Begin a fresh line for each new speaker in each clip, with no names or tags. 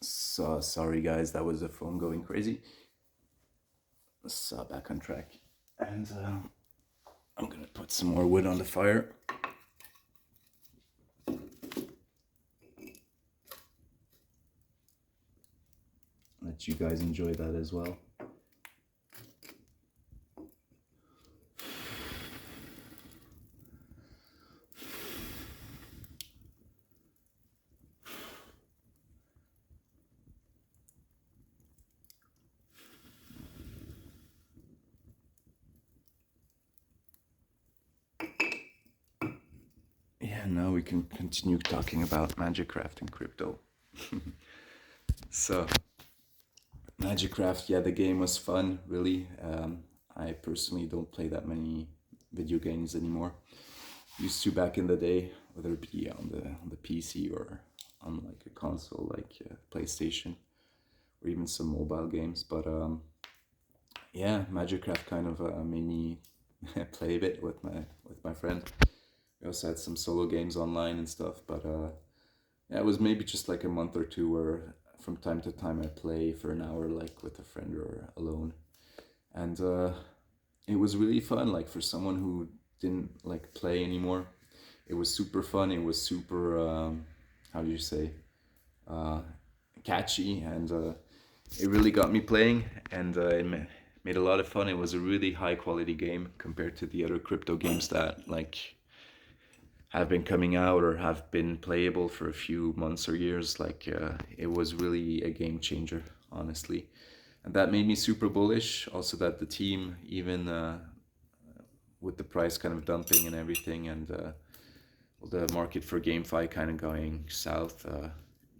So sorry guys, that was the phone going crazy. So back on track. And I'm gonna put some more wood on the fire. Let you guys enjoy that as well. Yeah, now we can continue talking about Magicraft and crypto. So, Magicraft, yeah, the game was fun, really. I personally don't play that many video games anymore. Used to back in the day, whether it be on the PC or on like a console like PlayStation or even some mobile games. But yeah, Magicraft kind of made me play a bit with my friend. We also had some solo games online and stuff, but yeah, it was maybe just like a month or two where from time to time I play for an hour, like with a friend or alone, and it was really fun. Like for someone who didn't like play anymore, it was super fun. It was super how do you say uh, catchy, and it really got me playing, and made a lot of fun. It was a really high quality game compared to the other crypto games that like have been coming out or have been playable for a few months or years. Like it was really a game changer, honestly, and that made me super bullish. Also, that the team, even with the price kind of dumping and everything, and the market for GameFi kind of going south,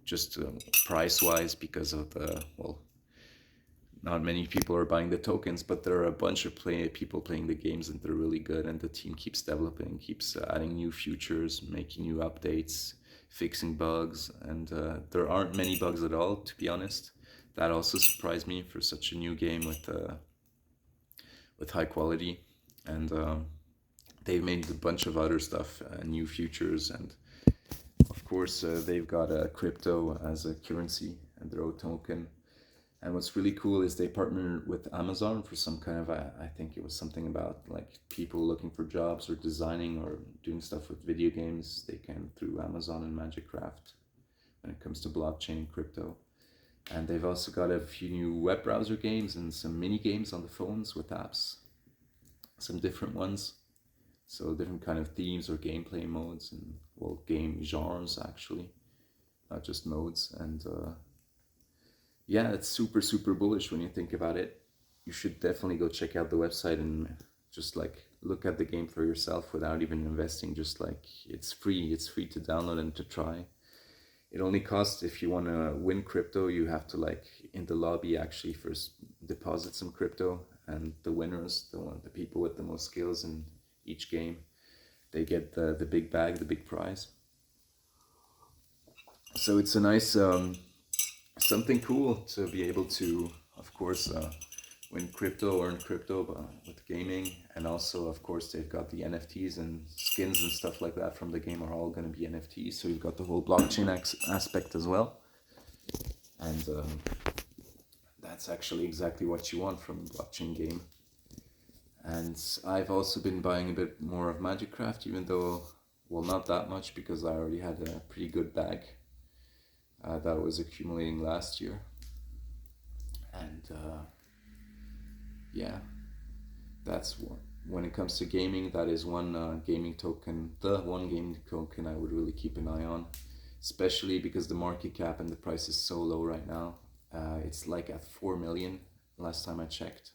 just price wise, because of the not many people are buying the tokens, but there are a bunch of people playing the games and they're really good. And the team keeps developing, keeps adding new features, making new updates, fixing bugs. And there aren't many bugs at all, to be honest. That also surprised me for such a new game with high quality. And they've made a bunch of other stuff, new features. And of course, they've got a crypto as a currency and their own token. And what's really cool is they partnered with Amazon for some kind of, I think it was something about like people looking for jobs or designing or doing stuff with video games. They can through Amazon and Magicraft when it comes to blockchain and crypto. And they've also got a few new web browser games and some mini games on the phones with apps, some different ones. So different kind of themes or gameplay modes and game genres actually, not just modes. And yeah, it's super bullish when you think about it. You should definitely go check out the website and just like look at the game for yourself without even investing. Just like it's free to download and to try. It only costs, if you want to win crypto, you have to like in the lobby actually first deposit some crypto, and the winners, the people with the most skills in each game, they get the big bag, the big prize. So it's a nice something cool to be able to, of course, win crypto, earn crypto with gaming. And also, of course, they've got the NFTs and skins and stuff like that from the game are all going to be NFTs. So you've got the whole blockchain aspect as well. And that's actually exactly what you want from a blockchain game. And I've also been buying a bit more of Magicraft, even though, well, not that much because I already had a pretty good bag that was accumulating last year. And yeah, that's one. When it comes to gaming, that is one gaming token, the one gaming token I would really keep an eye on, especially because the market cap and the price is so low right now. It's like at 4 million last time I checked,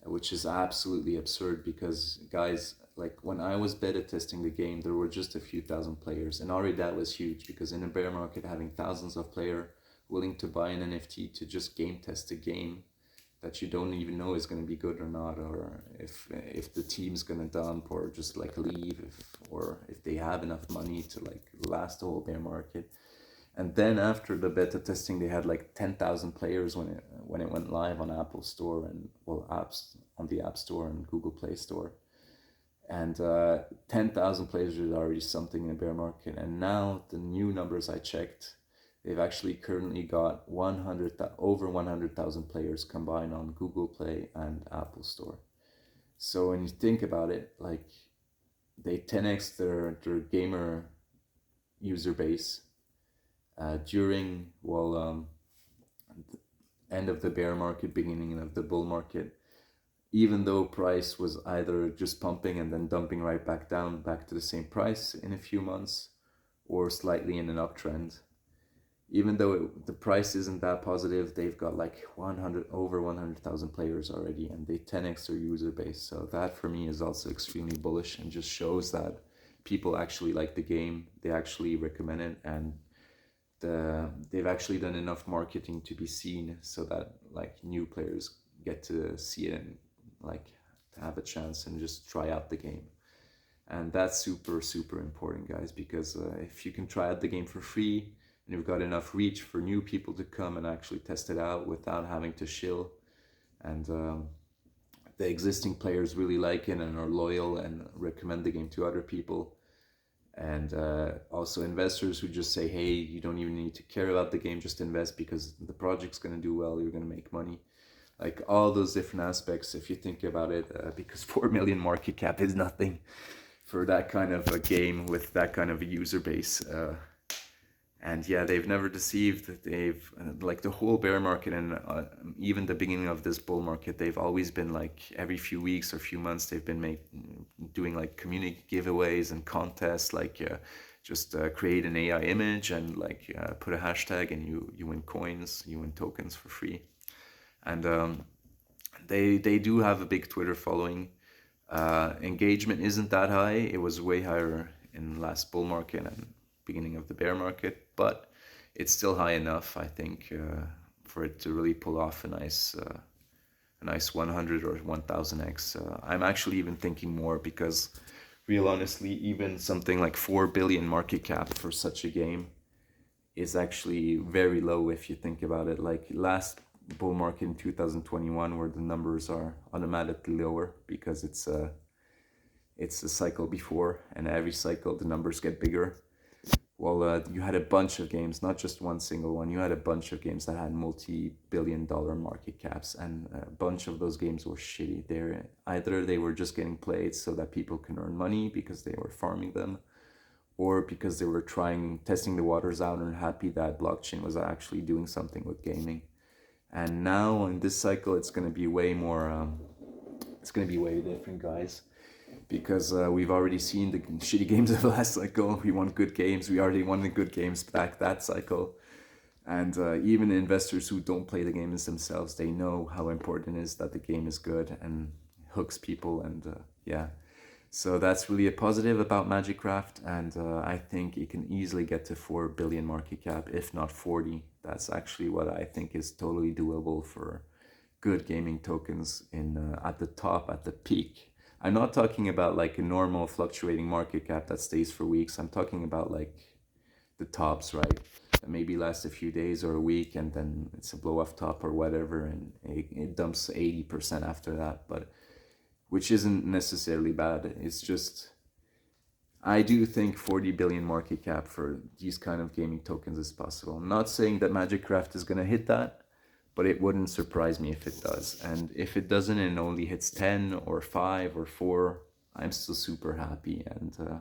which is absolutely absurd because, guys, like when I was beta testing the game, there were just a few thousand players, and already that was huge because in a bear market, having thousands of players willing to buy an NFT to just game test a game that you don't even know is going to be good or not, or if the team's going to dump or just like leave, or if they have enough money to like last the whole bear market. And then after the beta testing, they had like 10,000 players when it went live on Apple Store and apps on the App Store and Google Play Store. And 10,000 players is already something in a bear market. And now the new numbers I checked, They've actually currently got over 100,000 players combined on Google Play and Apple Store. So when you think about it, like they 10x their gamer user base during end of the bear market, beginning of the bull market. Even though price was either just pumping and then dumping right back down, back to the same price in a few months, or slightly in an uptrend. Even though the price isn't that positive, they've got like over 100,000 players already, and they 10x their user base. So that for me is also extremely bullish and just shows that people actually like the game, they actually recommend it, and they've actually done enough marketing to be seen so that like new players get to see it and like have a chance and just try out the game. And that's super, super important, guys, because if you can try out the game for free and you've got enough reach for new people to come and actually test it out without having to shill, and the existing players really like it and are loyal and recommend the game to other people, and also investors who just say, hey, you don't even need to care about the game, just invest because the project's going to do well, you're going to make money. Like all those different aspects, if you think about it, because 4 million market cap is nothing for that kind of a game with that kind of a user base. And yeah, they've never deceived. They've like the whole bear market and even the beginning of this bull market, they've always been like every few weeks or few months, they've been doing like community giveaways and contests, like just create an AI image and like put a hashtag and you win coins, you win tokens for free. And they do have a big Twitter following. Engagement isn't that high. It was way higher in the last bull market and beginning of the bear market, but it's still high enough, I think, for it to really pull off a nice 100 or 1000x. I'm actually even thinking more because, real honestly, even something like 4 billion market cap for such a game is actually very low if you think about it. Like last bull market in 2021, where the numbers are automatically lower because it's a cycle before, and every cycle the numbers get bigger. Well, you had a bunch of games, not just one single one. You had a bunch of games that had multi-billion-dollar market caps, and a bunch of those games were shitty. Either they were just getting played so that people can earn money because they were farming them, or because they were testing the waters out and happy that blockchain was actually doing something with gaming. And now in this cycle, it's going to be way more. It's going to be way different, guys, because we've already seen the shitty games of the last cycle. We want good games. We already won the good games back that cycle. And even investors who don't play the games themselves, they know how important it is that the game is good and hooks people. And yeah, so that's really a positive about Magicraft. And I think it can easily get to 4 billion market cap, if not 40. That's actually what I think is totally doable for good gaming tokens at the top, at the peak. I'm not talking about like a normal fluctuating market cap that stays for weeks. I'm talking about like the tops, right? That maybe last a few days or a week, and then it's a blow off top or whatever, and it dumps 80% after that, but which isn't necessarily bad. It's just, I do think 40 billion market cap for these kind of gaming tokens is possible. I'm not saying that Magicraft is going to hit that, but it wouldn't surprise me if it does. And if it doesn't and only hits 10 or 5 or 4, I'm still super happy. And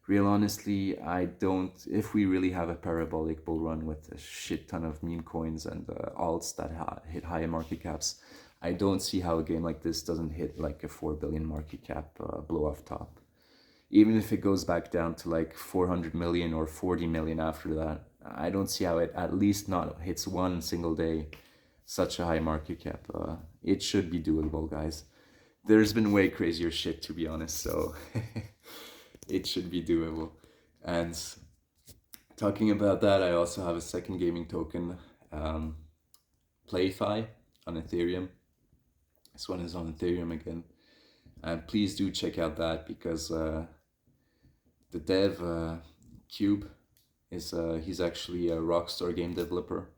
real honestly, if we really have a parabolic bull run with a shit ton of meme coins and alts that hit higher market caps, I don't see how a game like this doesn't hit like a 4 billion market cap blow off top. Even if it goes back down to like 400 million or 40 million after that, I don't see how it at least not hits one single day such a high market cap. It should be doable, guys. There's been way crazier shit, to be honest, so it should be doable. And talking about that, I also have a second gaming token, PlayFi on Ethereum. This one is on Ethereum again. And please do check out that, because the dev, Cube, he's actually a Rockstar game developer.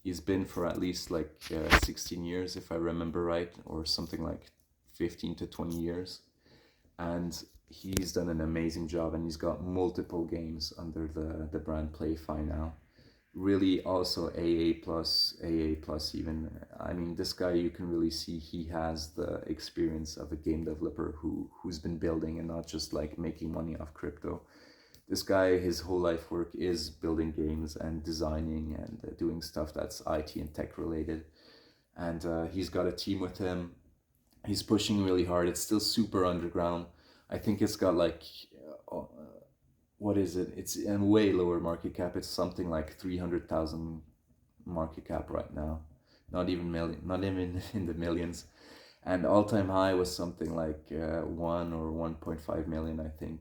He's been for at least like 16 years, if I remember right, or something like 15 to 20 years. And he's done an amazing job, and he's got multiple games under the brand PlayFi now. really also AA plus even. I mean, this guy, you can really see he has the experience of a game developer who's been building and not just like making money off crypto. This guy, his whole life work is building games and designing and doing stuff that's IT and tech related. And he's got a team with him. He's pushing really hard. It's still super underground. I think it's got like what is it? It's a way lower market cap. It's something like 300,000 market cap right now. Not even million, not even in the millions. And all time high was something like 1 or 1.5 million, I think.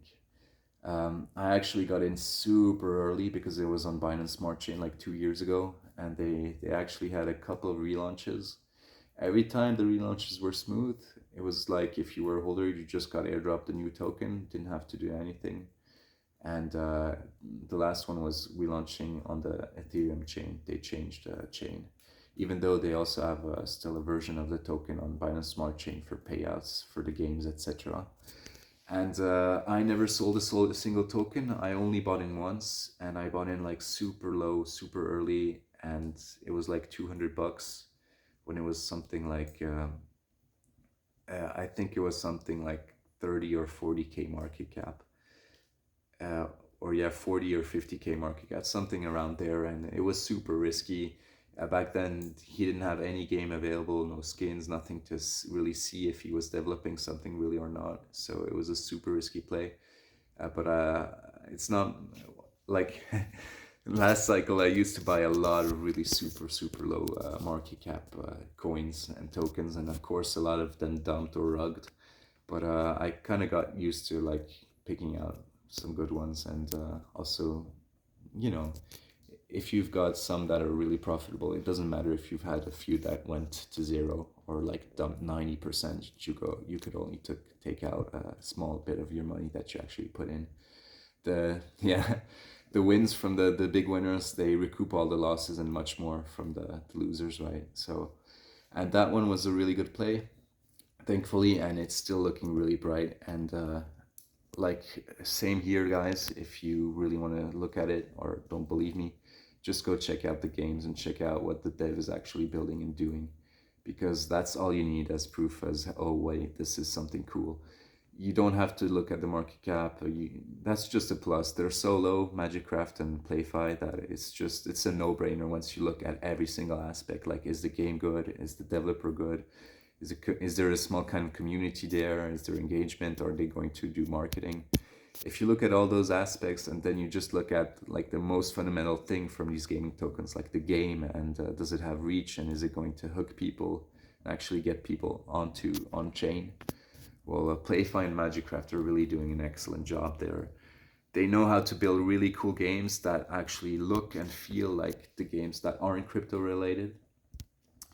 I actually got in super early because it was on Binance Smart Chain like 2 years ago, and they actually had a couple of relaunches. Every time the relaunches were smooth, it was like if you were a holder, you just got airdropped a new token, didn't have to do anything. And the last one was relaunching on the Ethereum chain. They changed the chain, even though they also have still a version of the token on Binance Smart Chain for payouts for the games, etc. And I never sold a single token. I only bought in once, and I bought in like super low, super early, and it was like $200 when it was something like I think it was something like 30 or 40K market cap, or yeah, 40 or 50K market cap, something around there, and it was super risky. Back then, he didn't have any game available, no skins, nothing to really see if he was developing something really or not. So it was a super risky play. But it's not like last cycle. I used to buy a lot of really super low market cap coins and tokens, and of course a lot of them dumped or rugged. But I kind of got used to like picking out some good ones, and also, you know, if you've got some that are really profitable, it doesn't matter if you've had a few that went to zero or like dumped 90%. You could only take out a small bit of your money that you actually put in. The yeah, the wins from the big winners, they recoup all the losses and much more from the losers, right? So, and that one was a really good play, thankfully, and it's still looking really bright. And like same here, guys. If you really want to look at it or don't believe me, just go check out the games and check out what the dev is actually building and doing, because that's all you need as proof as, oh wait, this is something cool. You don't have to look at the market cap. That's just a plus. They're so low, Magicraft and PlayFi, that it's a no-brainer once you look at every single aspect. Like, is the game good? Is the developer good? Is there a small kind of community there? Is there engagement? Are they going to do marketing? If you look at all those aspects and then you just look at like the most fundamental thing from these gaming tokens, like the game, and does it have reach, and is it going to hook people and actually get people onto on chain? Well, PlayFi and Magicraft are really doing an excellent job there. They know how to build really cool games that actually look and feel like the games that aren't crypto related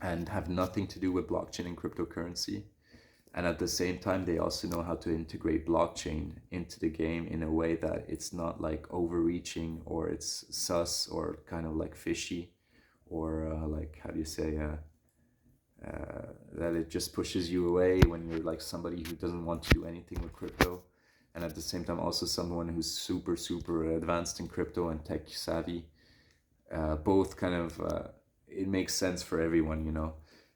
and have nothing to do with blockchain and cryptocurrency. And at the same time, they also know how to integrate blockchain into the game in a way that it's not like overreaching or it's sus or kind of like fishy, or like, how do you say, that it just pushes you away when you're like somebody who doesn't want to do anything with crypto. And at the same time, also someone who's super advanced in crypto and tech savvy. Both kind of, it makes sense for everyone, you know.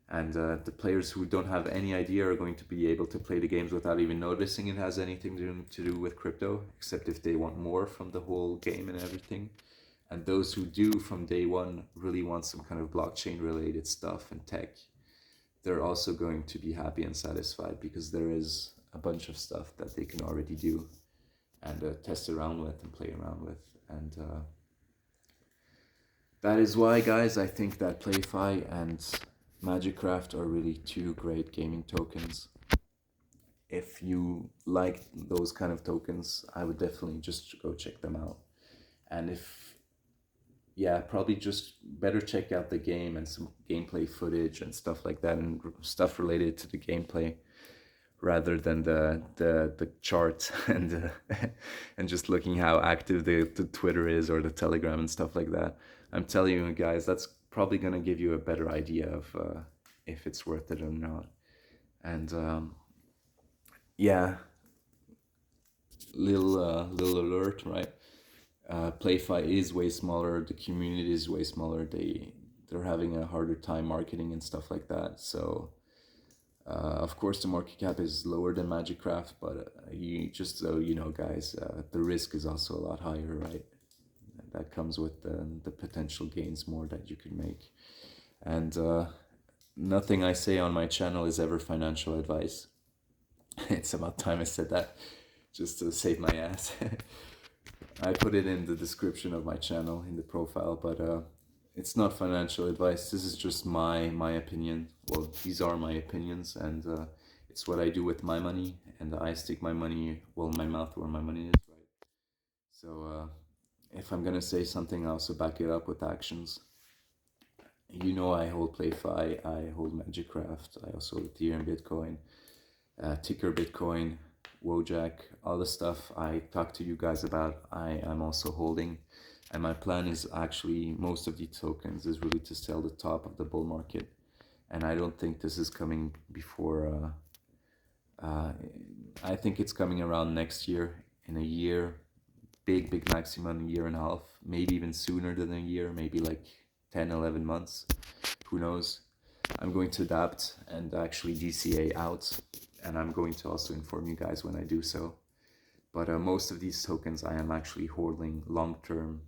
And the players who don't have any idea are going to be able to play the games without even noticing it has anything to do with crypto, except if they want more from the whole game and everything. And those who do from day one really want some kind of blockchain related stuff and tech, they're also going to be happy and satisfied because there is a bunch of stuff that they can already do and test around with and play around with. And that is why, guys, I think that PlayFi and Magicraft are really two great gaming tokens. If you like those kind of tokens, I would definitely just go check them out. And if, yeah, probably just better check out the game and some gameplay footage and stuff like that, and stuff related to the gameplay, rather than the chart and and just looking how active the Twitter is or the Telegram and stuff like that. I'm telling you, guys, that's probably gonna give you a better idea of if it's worth it or not. And yeah, little alert, right? PlayFi is way smaller. The community is way smaller. They're having a harder time marketing and stuff like that. So of course the market cap is lower than Magicraft, but you just so you know, guys, the risk is also a lot higher, right? That comes with the potential gains more that you can make. And nothing I say on my channel is ever financial advice. It's about time I said that, just to save my ass. I put it in the description of my channel, in the profile, but it's not financial advice. This is just my opinion. Well, these are my opinions, and it's what I do with my money, and I stick my money, well, my mouth where my money is, right? So if I'm gonna say something, I also back it up with actions. You know, I hold PlayFi, I hold Magicraft, I also hold Ethereum, Bitcoin, Ticker Bitcoin, Wojak, all the stuff I talked to you guys about, I'm also holding. And my plan is actually, most of the tokens is really to sell the top of the bull market. And I don't think this is coming before, I think it's coming around next year, in a year, big maximum, a year and a half, maybe even sooner than a year, maybe like 10, 11 months, who knows. I'm going to adapt and actually DCA out, and I'm going to also inform you guys when I do so. But most of these tokens I am actually holding long term,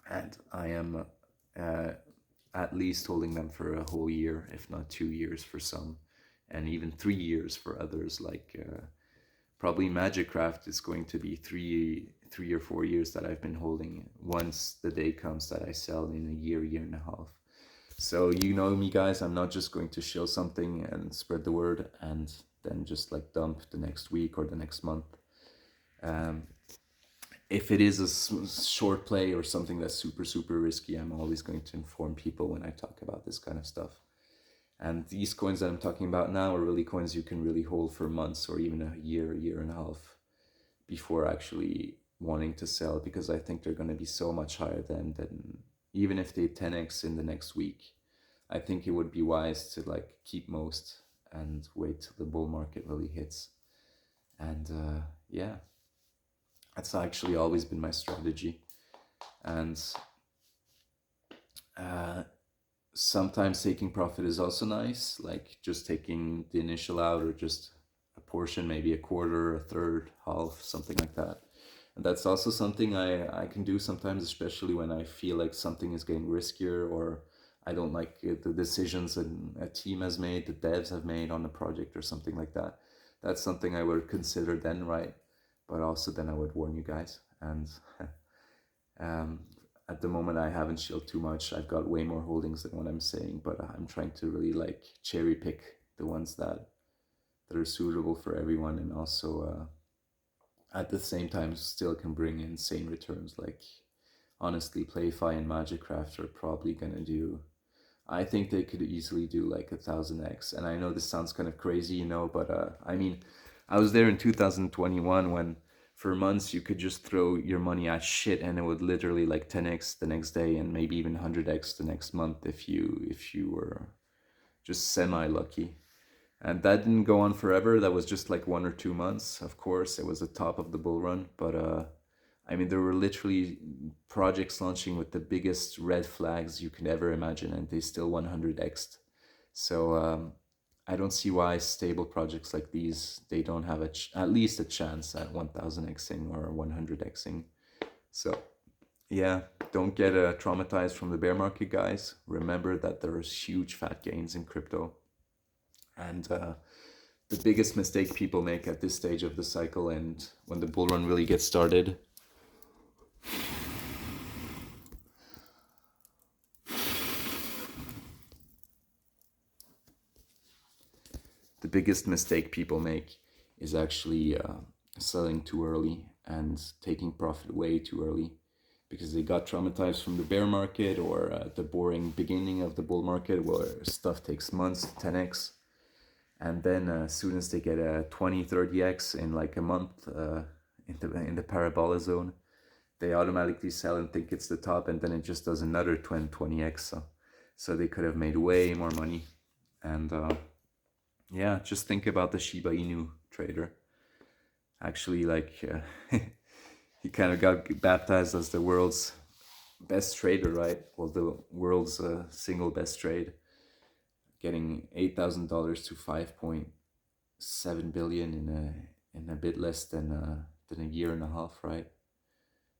and I am at least holding them for a whole year, if not 2 years for some, and even 3 years for others. Like probably Magicraft is going to be three or 4 years that I've been holding, once the day comes that I sell in a year and a half. So you know me, guys, I'm not just going to show something and spread the word and then just like dump the next week or the next month. If it is a short play or something that's super risky, I'm always going to inform people when I talk about this kind of stuff. And these coins that I'm talking about now are really coins you can really hold for months or even a year and a half before actually wanting to sell, because I think they're going to be so much higher than even if they 10x in the next week. I think it would be wise to like keep most and wait till the bull market really hits. And yeah, that's actually always been my strategy. And sometimes taking profit is also nice, like just taking the initial out, or just a portion, maybe a quarter, a third, half, something like that. And that's also something I can do sometimes, especially when I feel like something is getting riskier, or I don't like the decisions that a team has made, the devs have made on the project or something like that. That's something I would consider then, right? But also then I would warn you guys. And at the moment I haven't shielded too much. I've got way more holdings than what I'm saying, but I'm trying to really like cherry pick the ones that are suitable for everyone, and also at the same time still can bring insane returns. Like honestly, PlayFi and Magicraft are probably gonna do, I think they could easily do like 1000x. And I know this sounds kind of crazy, you know, but I mean, I was there in 2021 when for months you could just throw your money at shit and it would literally like 10x the next day, and maybe even 100x the next month if you were just semi lucky. And that didn't go on forever. That was just like 1 or 2 months. Of course, it was the top of the bull run, but I mean, there were literally projects launching with the biggest red flags you could ever imagine, and they still 100x'd. So I don't see why stable projects like these, they don't have at least a chance at 1000xing or 100xing. So yeah, don't get traumatized from the bear market, guys. Remember that there's huge fat gains in crypto. And the biggest mistake people make at this stage of the cycle, and when the bull run really gets started, the biggest mistake people make is actually selling too early and taking profit way too early, because they got traumatized from the bear market or the boring beginning of the bull market where stuff takes months to 10x. And then as soon as they get a 20-30x in like a month in the parabola zone, they automatically sell and think it's the top, and then it just does another 20x. So they could have made way more money. And yeah, just think about the Shiba Inu trader. Actually, like he kind of got baptized as the world's best trader, right? Well, the world's single best trade, getting $8,000 to 5.7 billion in a bit less than a year and a half, right?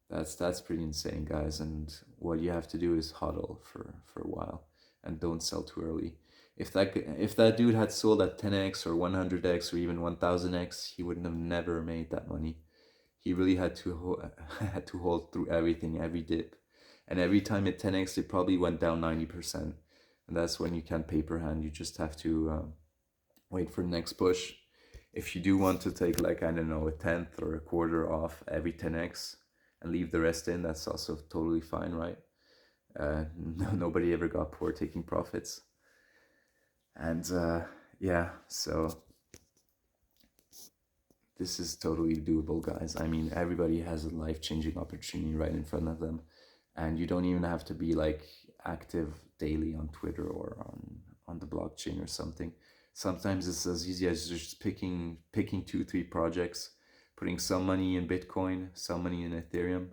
That's pretty insane, guys. And what you have to do is hodl for a while and don't sell too early. If that dude had sold at 10x or 100x or even 1000x, he wouldn't have never made that money. He really had to had to hold through everything, every dip, and every time it 10x, it probably went down 90%, and that's when you can't paper hand. You just have to wait for the next push. If you do want to take, like, I don't know, a tenth or a quarter off every 10x and leave the rest in, that's also totally fine, right? Nobody ever got poor taking profits. And yeah, so this is totally doable, guys. I mean, everybody has a life-changing opportunity right in front of them, and you don't even have to be like active daily on Twitter or on the blockchain or something. Sometimes it's as easy as just picking 2-3 projects, putting some money in Bitcoin, some money in Ethereum.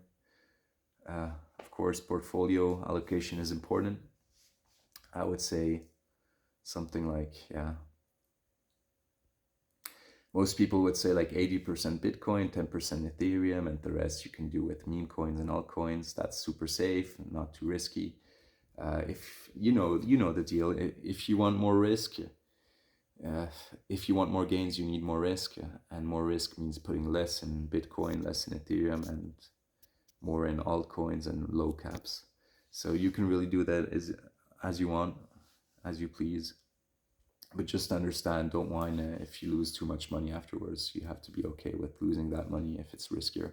Of course, portfolio allocation is important. I would say something like, yeah, most people would say like 80% Bitcoin, 10% Ethereum, and the rest you can do with meme coins and altcoins. That's super safe, not too risky. If you know the deal. If you want more risk, if you want more gains, you need more risk, and more risk means putting less in Bitcoin, less in Ethereum, and more in altcoins and low caps. So you can really do that as you want, as you please. But just understand, don't whine if you lose too much money afterwards. You have to be okay with losing that money if it's riskier.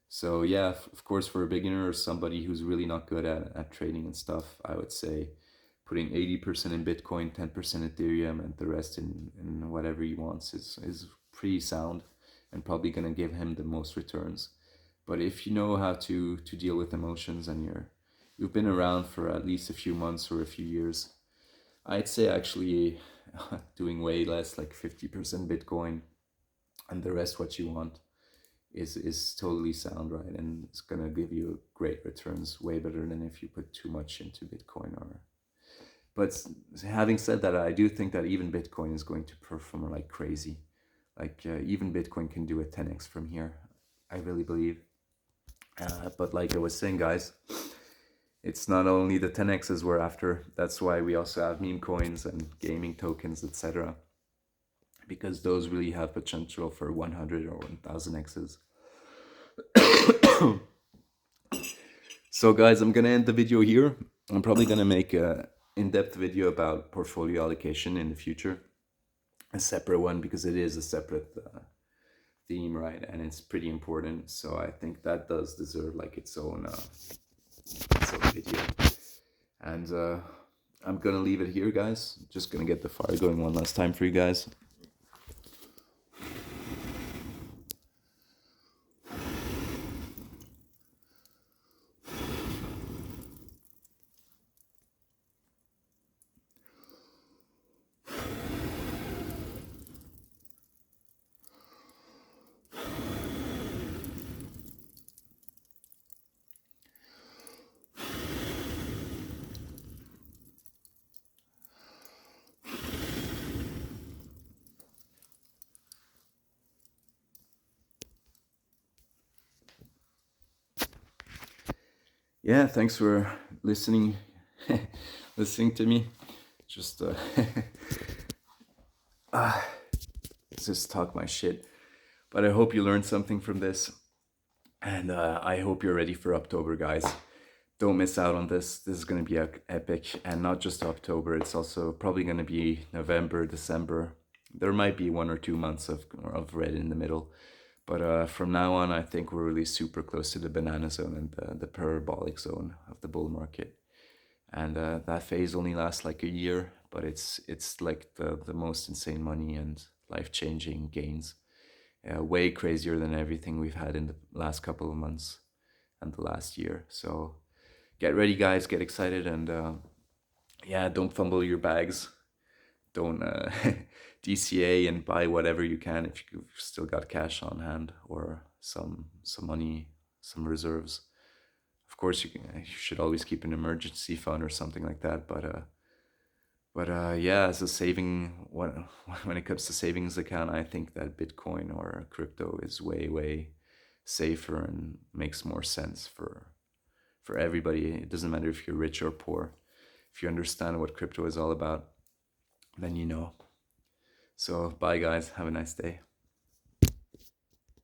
So yeah, of course, for a beginner or somebody who's really not good at trading and stuff, I would say putting 80% in Bitcoin, 10% Ethereum, and the rest in whatever he wants is pretty sound and probably going to give him the most returns. But if you know how to deal with emotions and you've been around for at least a few months or a few years, I'd say actually doing way less, like 50% Bitcoin and the rest what you want is totally sound, right? And it's gonna give you great returns, way better than if you put too much into Bitcoin. But having said that, I do think that even Bitcoin is going to perform like crazy. Like even Bitcoin can do a 10x from here, I really believe. But like I was saying, guys, it's not only the 10x's we're after. That's why we also have meme coins and gaming tokens, etc. Because those really have potential for 100 or 1000 x's. So guys, I'm gonna end the video here. I'm probably gonna make a in-depth video about portfolio allocation in the future, a separate one, because it is a separate theme, right? And it's pretty important. So I think that does deserve like its own video. And I'm gonna leave it here, guys. Just gonna get the fire going one last time for you guys. Yeah, thanks for listening to me. Just just talk my shit. But I hope you learned something from this, and I hope you're ready for October, guys. Don't miss out on this. This is going to be epic, and not just October. It's also probably going to be November, December. There might be 1 or 2 months of red in the middle. But from now on, I think we're really super close to the banana zone and the parabolic zone of the bull market. And that phase only lasts like a year, but it's like the most insane money and life-changing gains. Way crazier than everything we've had in the last couple of months and the last year. So get ready, guys, get excited, and yeah, don't fumble your bags. Don't DCA and buy whatever you can if you've still got cash on hand, or some money, some reserves. Of course, you should always keep an emergency fund or something like that. But yeah, as a saving when it comes to savings account, I think that Bitcoin or crypto is way safer and makes more sense for everybody. It doesn't matter if you're rich or poor. If you understand what crypto is all about, then you know. So bye guys, have a nice day.